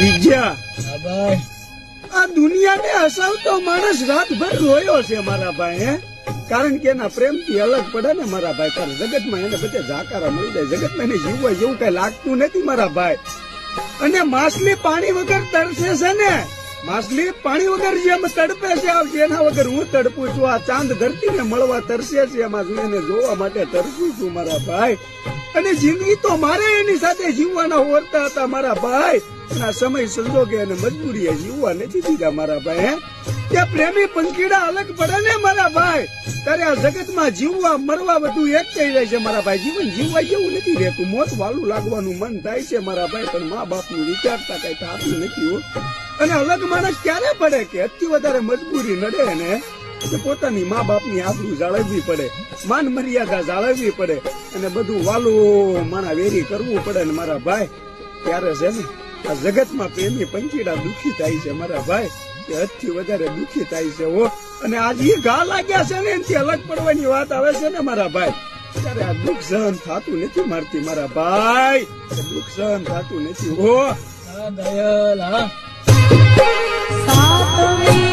વિજયા, ભાઈ આ દુનિયાને હસાવતો માણસ રાતભર રોયો છે મારા ભાઈ. હે કારણ કે એના પ્રેમથી અલગ પડે ને મારા ભાઈ. કારણ જગતમાં એને બધે જાકારા મળી જાય. જગતમાં એને જીવવા જેવું કઈ લાગતું નથી મારા ભાઈ. અને માછલી પાણી વગર તરસે છે ને, માછલી પાણી વગર જેમ તડપે છે, એના વગર હું તડપું છું. આ ચાંદ ધરતી ને મળવા તરસે છે, એમાં હું એને જોવા માટે તરસું છું મારા ભાઈ. અને જિંદગી તો મારે એની સાથે જીવવાના હોરતા હતા મારા ભાઈ. અને આ સમય સંજોગે અને મજબૂરીએ જીવવા નથી દીધા મારા ભાઈ. હે ત્યાં પ્રેમી પંખીડા અલગ પડે ને મારા ભાઈ, ત્યારે આ જગતમાં જીવવા મરવા બધું એક થઈ જાય છે મારા ભાઈ. જીવન જીવવા જેવું નથી રહેતું. મોત વાલું લાગવાનું મન થાય છે મારા ભાઈ, પણ મા બાપ નું વિચારતા કઈ થતું નથી હો. અને અલગ માણસ ક્યારે પડે કે અતિ વધારે મજબૂરી નડે ને પોતાની મા બાપ ની આબરૂ જાળવવી પડે, માન મર્યાદા જાળવવી પડે, અને બધું વાલું મારા વેરી કરવું પડે ને મારા ભાઈ. ત્યારે છે ને આ જગતમાં પ્રેમી પંખીડા દુખી થાય છે મારા ભાઈ, કે હદથી વધારે દુખી થાય છે હો. અને આજ એ ઘા લાગ્યા છે ને એનાથી અલગ પડવાની વાત આવે છે ને મારા ભાઈ, ત્યારે આ દુઃખ સહન થતું નથી મારતી મારા ભાઈ. દુઃખ સહન થતું નથી હો. દયાલ. હા સાતમે